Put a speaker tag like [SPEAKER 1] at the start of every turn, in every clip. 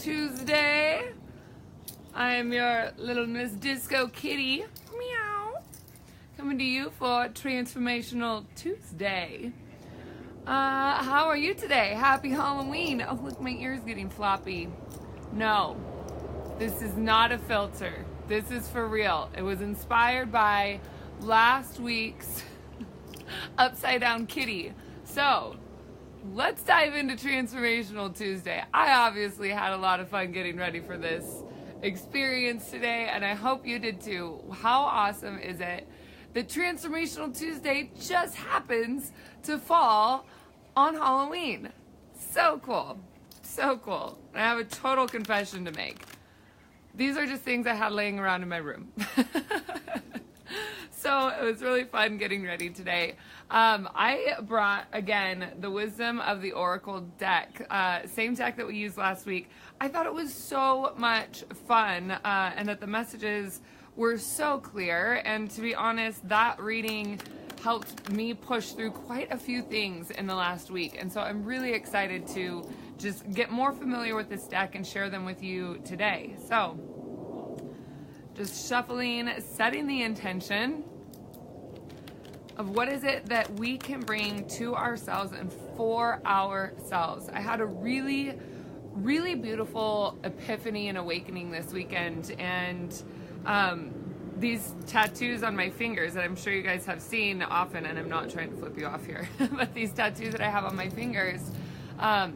[SPEAKER 1] Tuesday. I am your little Miss Disco Kitty, meow, coming to you for Transformational Tuesday. How are you today? Happy Halloween. Oh, look, my ear's getting floppy. No, this is not a filter. This is for real. It was inspired by last week's Upside Down Kitty. So, let's dive into Transformational Tuesday. I obviously had a lot of fun getting ready for this experience today, and I hope you did too. How awesome is it that Transformational Tuesday just happens to fall on Halloween? So cool. So cool. I have a total confession to make. These are just things I had laying around in my room. So it was really fun getting ready today. I brought, again, the Wisdom of the Oracle deck, same deck that we used last week. I thought it was so much fun, and that the messages were so clear. And to be honest, that reading helped me push through quite a few things in the last week. And so I'm really excited to just get more familiar with this deck and share them with you today. So just shuffling, setting the intention of what is it that we can bring to ourselves and for ourselves. I had a really, really beautiful epiphany and awakening this weekend, and these tattoos on my fingers that I'm sure you guys have seen often, and I'm not trying to flip you off here, but these tattoos that I have on my fingers,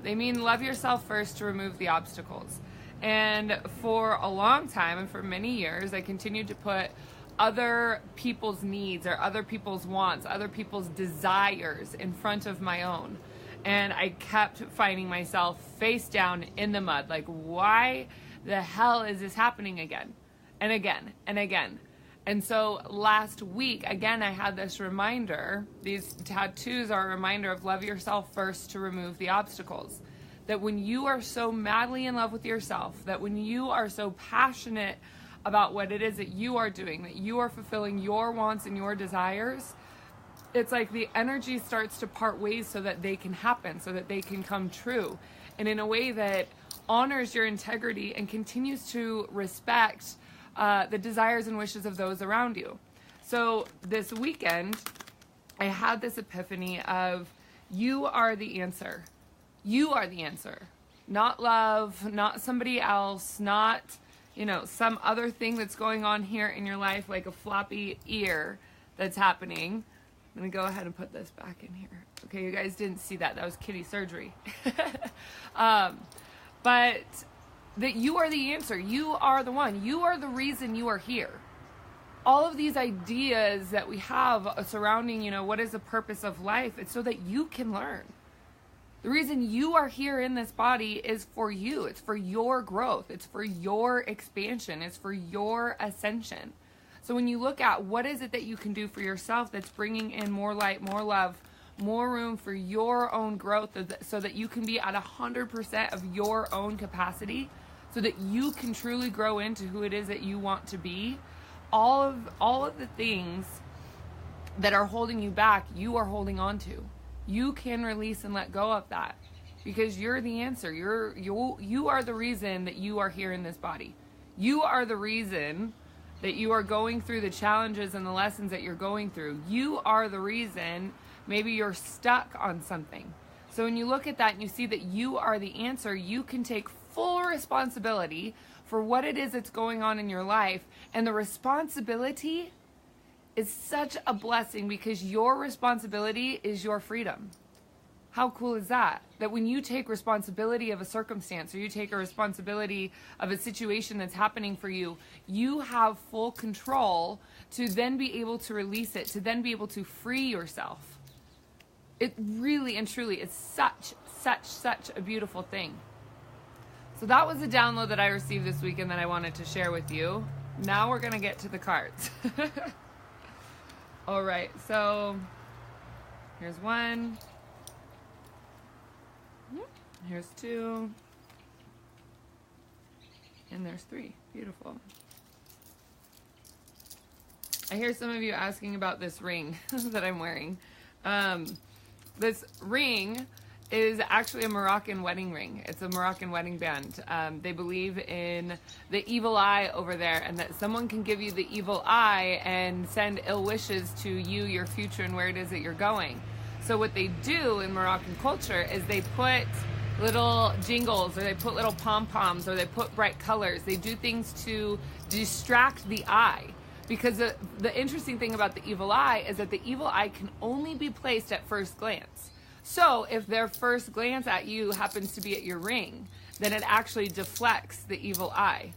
[SPEAKER 1] they mean love yourself first to remove the obstacles. And for a long time, and for many years, I continued to put other people's needs or other people's wants, other people's desires in front of my own. And I kept finding myself face down in the mud. Like, why the hell is this happening again and again and again? And so last week, again, I had this reminder. These tattoos are a reminder of love yourself first to remove the obstacles. That when you are so madly in love with yourself, that when you are so passionate about what it is that you are doing, that you are fulfilling your wants and your desires, it's like the energy starts to part ways so that they can happen, so that they can come true, and in a way that honors your integrity and continues to respect the desires and wishes of those around you. So this weekend, I had this epiphany of you are the answer. You are the answer. Not love, not somebody else, not, some other thing that's going on here in your life, like a floppy ear that's happening. I'm going to go ahead and put this back in here. Okay, you guys didn't see that. That was kitty surgery. But that you are the answer. You are the one. You are the reason you are here. All of these ideas that we have surrounding, what is the purpose of life, it's so that you can learn. The reason you are here in this body is for you. It's for your growth. It's for your expansion. It's for your ascension. So when you look at what is it that you can do for yourself that's bringing in more light, more love, more room for your own growth, so that you can be at 100% of your own capacity, so that you can truly grow into who it is that you want to be, all of the things that are holding you back, you are holding on to. You can release and let go of that, because you're the answer. You are the reason that you are here in this body. You are the reason that you are going through the challenges and the lessons that you're going through. You are the reason maybe you're stuck on something. So when you look at that and you see that you are the answer, you can take full responsibility for what it is that's going on in your life. And the responsibility is such a blessing, because your responsibility is your freedom. How cool is that? That when you take responsibility of a circumstance, or you take a responsibility of a situation that's happening for you, you have full control to then be able to release it, to then be able to free yourself. It really and truly is such a beautiful thing. So that was a download that I received this weekend that I wanted to share with you. Now we're going to get to the cards. All right, so here's one, here's two, and there's three. Beautiful. I hear some of you asking about this ring that I'm wearing. This ring is actually a Moroccan wedding ring. It's a Moroccan wedding band. They believe in the evil eye over there, and that someone can give you the evil eye and send ill wishes to you, your future, and where it is that you're going. So what they do in Moroccan culture is they put little jingles, or they put little pom-poms, or they put bright colors. They do things to distract the eye. Because the interesting thing about the evil eye is that the evil eye can only be placed at first glance. So if their first glance at you happens to be at your ring, then it actually deflects the evil eye.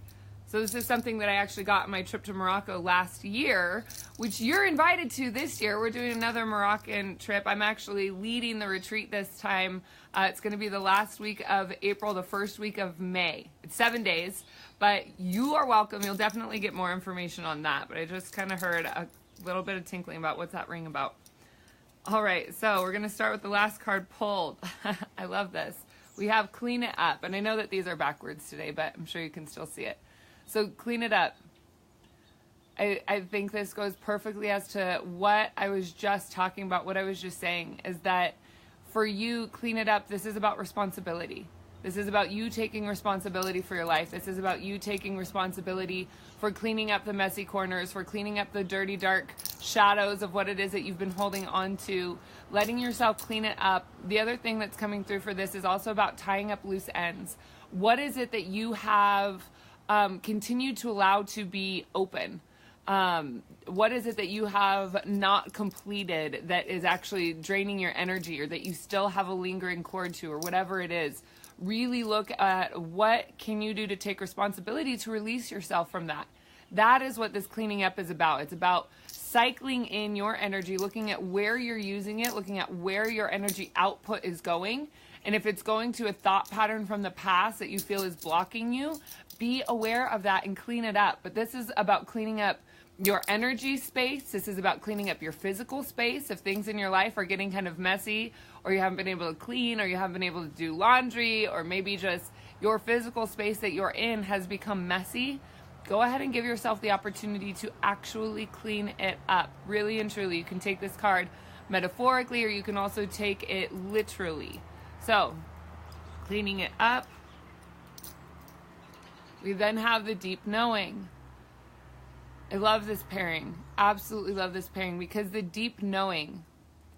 [SPEAKER 1] So this is something that I actually got on my trip to Morocco last year, which you're invited to this year. We're doing another Moroccan trip. I'm actually leading the retreat this time. It's going to be the last week of April, the first week of May. It's 7 days, but you are welcome. You'll definitely get more information on that. But I just kind of heard a little bit of tinkling about what's that ring about. All right, so we're going to start with the last card pulled. I love this. We have Clean It Up. And I know that these are backwards today, but I'm sure you can still see it. So clean it up. I think this goes perfectly as to what I was just talking about, what I was just saying, is that for you, clean it up, this is about responsibility. This is about you taking responsibility for your life. This is about you taking responsibility for cleaning up the messy corners, for cleaning up the dirty, dark shadows of what it is that you've been holding on to, letting yourself clean it up. The other thing that's coming through for this is also about tying up loose ends. What is it that you have continue to allow to be open? What is it that you have not completed that is actually draining your energy, or that you still have a lingering cord to, or whatever it is? Really look at what can you do to take responsibility to release yourself from that. That is what this cleaning up is about. It's about cycling in your energy, looking at where you're using it, looking at where your energy output is going. And if it's going to a thought pattern from the past that you feel is blocking you, be aware of that and clean it up. But this is about cleaning up your energy space. This is about cleaning up your physical space. If things in your life are getting kind of messy, or you haven't been able to clean, or you haven't been able to do laundry, or maybe just your physical space that you're in has become messy, go ahead and give yourself the opportunity to actually clean it up. Really and truly. You can take this card metaphorically, or you can also take it literally. So, cleaning it up. We then have the deep knowing. I love this pairing. Absolutely love this pairing, because the deep knowing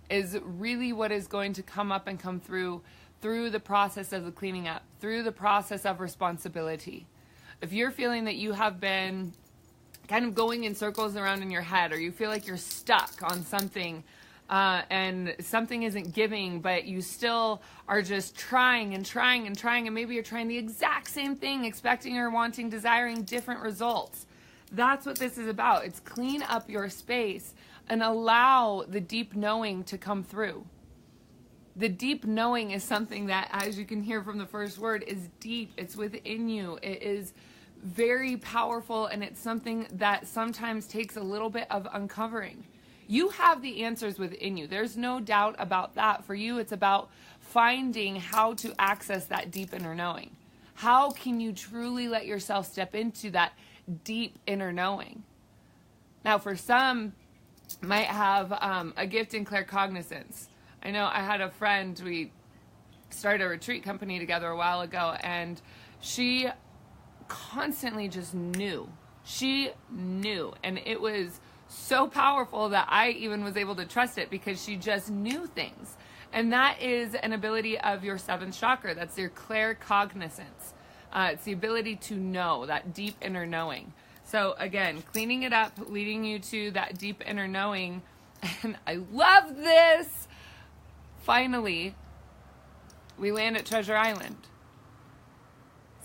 [SPEAKER 1] is really what is going to come up and come through the process of the cleaning up, through the process of responsibility. If you're feeling that you have been kind of going in circles around in your head, or you feel like you're stuck on something, and something isn't giving, but you still are just trying and trying and trying, and maybe you're trying the exact same thing, expecting or wanting, desiring different results. That's what this is about. It's clean up your space and allow the deep knowing to come through. The deep knowing is something that, as you can hear from the first word, is deep. It's within you. It is very powerful, and it's something that sometimes takes a little bit of uncovering. You have the answers within you. There's no doubt about that. For you, it's about finding how to access that deep inner knowing. How can you truly let yourself step into that deep inner knowing? Now, for some, might have a gift in claircognizance. I know I had a friend, we started a retreat company together a while ago, and she constantly just knew. She knew, and it was so powerful that I even was able to trust it, because she just knew things. And that is an ability of your seventh chakra. That's your claircognizance. It's the ability to know, that deep inner knowing. So again, cleaning it up, leading you to that deep inner knowing. And I love this. Finally, we land at Treasure Island.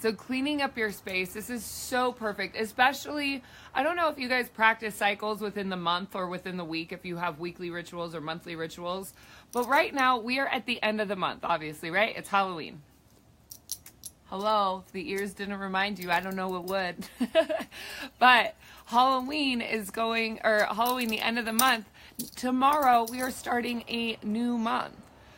[SPEAKER 1] So cleaning up your space, this is so perfect, especially, I don't know if you guys practice cycles within the month or within the week, if you have weekly rituals or monthly rituals. But right now, we are at the end of the month, obviously, right? It's Halloween. Hello, if the ears didn't remind you, I don't know what would. But Halloween, the end of the month. Tomorrow, we are starting a new month.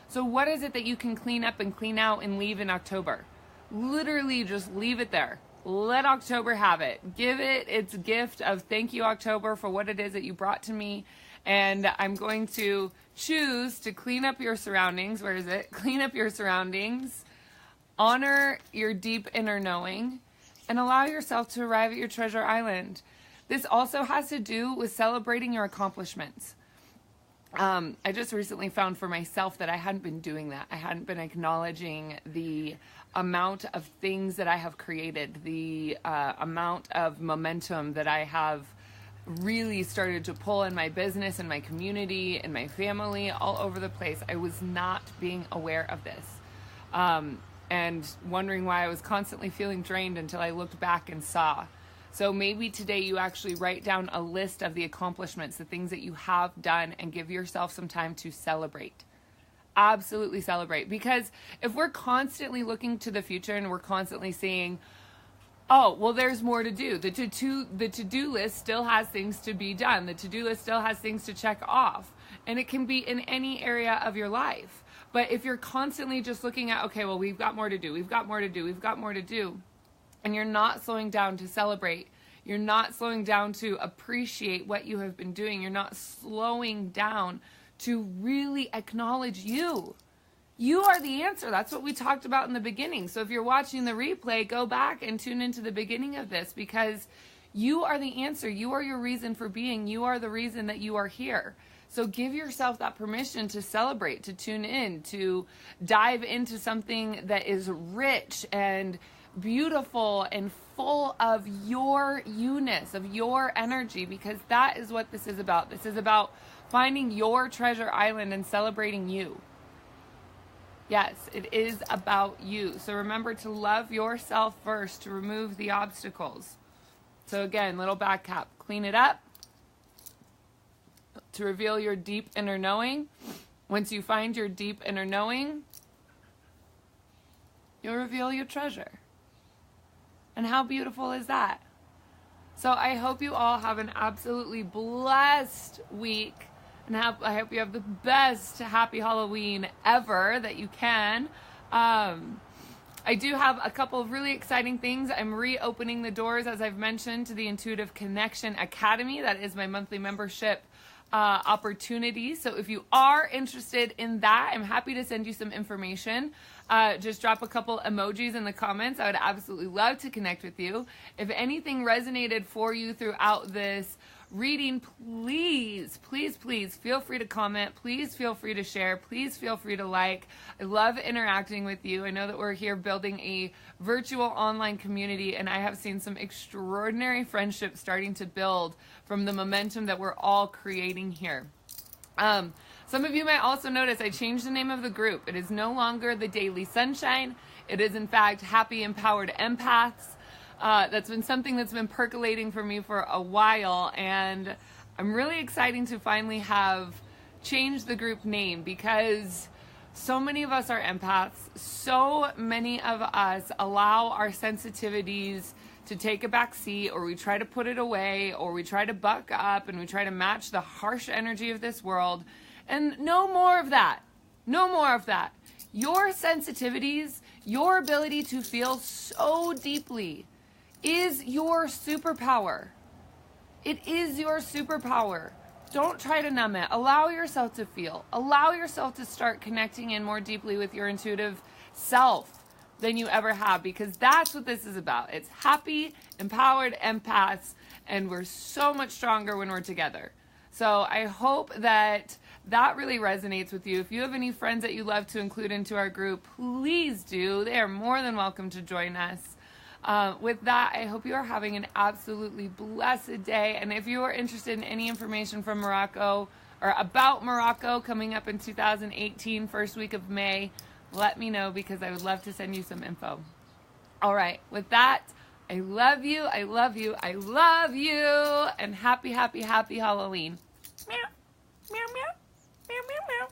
[SPEAKER 1] So what is it that you can clean up and clean out and leave in October? Literally just leave it there. Let October have it. Give it its gift of thank you, October, for what it is that you brought to me, And I'm going to choose to clean up your surroundings. Where is it? Clean up your surroundings. Honor your deep inner knowing. And allow yourself to arrive at your treasure island. This also has to do with celebrating your accomplishments. I just recently found for myself that I hadn't been doing that. I hadn't been acknowledging the amount of things that I have created, the amount of momentum that I have really started to pull in my business, in my community, in my family, all over the place. I was not being aware of this. And wondering why I was constantly feeling drained until I looked back and saw. So maybe today you actually write down a list of the accomplishments, the things that you have done, and give yourself some time to celebrate. Absolutely celebrate. Because if we're constantly looking to the future and we're constantly saying, oh, well, there's more to do. The to-do list still has things to be done. The to-do list still has things to check off. And it can be in any area of your life. But if you're constantly just looking at, okay, well, we've got more to do, we've got more to do, we've got more to do, and you're not slowing down to celebrate, you're not slowing down to appreciate what you have been doing, you're not slowing down to really acknowledge you. You are the answer. That's what we talked about in the beginning. So if you're watching the replay, go back and tune into the beginning of this, because you are the answer. You are your reason for being. You are the reason that you are here. So give yourself that permission to celebrate, to tune in, to dive into something that is rich and beautiful and full of your you-ness, of your energy, because that is what this is about. This is about finding your treasure island and celebrating you. Yes, it is about you. So remember to love yourself first, to remove the obstacles. So again, little back cap, clean it up, to reveal your deep inner knowing. Once you find your deep inner knowing, you'll reveal your treasure. And how beautiful is that? So I hope you all have an absolutely blessed week. And I hope you have the best happy Halloween ever that you can. I do have a couple of really exciting things. I'm reopening the doors, as I've mentioned, to the Intuitive Connection Academy. That is my monthly membership opportunity. So if you are interested in that, I'm happy to send you some information. Just drop a couple emojis in the comments. I would absolutely love to connect with you. If anything resonated for you throughout this reading, please feel free to comment. Please feel free to share. Please feel free to like. I love interacting with you. I know that we're here building a virtual online community, and I have seen some extraordinary friendships starting to build from the momentum that we're all creating here. Some of you might also notice I changed the name of the group. It is no longer the Daily Sunshine. It is, in fact, Happy Empowered Empaths. That's been something that's been percolating for me for a while, and I'm really excited to finally have changed the group name, because so many of us are empaths. So many of us allow our sensitivities to take a back seat, or we try to put it away, or we try to buck up and we try to match the harsh energy of this world. And no more of that. No more of that. Your sensitivities, your ability to feel so deeply is your superpower. It is your superpower. Don't try to numb it. Allow yourself to feel. Allow yourself to start connecting in more deeply with your intuitive self than you ever have, because that's what this is about. It's happy, empowered empaths, and we're so much stronger when we're together. So I hope that that really resonates with you. If you have any friends that you love to include into our group, please do. They are more than welcome to join us. With that, I hope you are having an absolutely blessed day. And if you are interested in any information from Morocco or about Morocco coming up in 2018, first week of May, let me know, because I would love to send you some info. All right. With that, I love you. I love you. I love you. And happy, happy, happy Halloween. Meow, meow, meow, meow, meow, meow.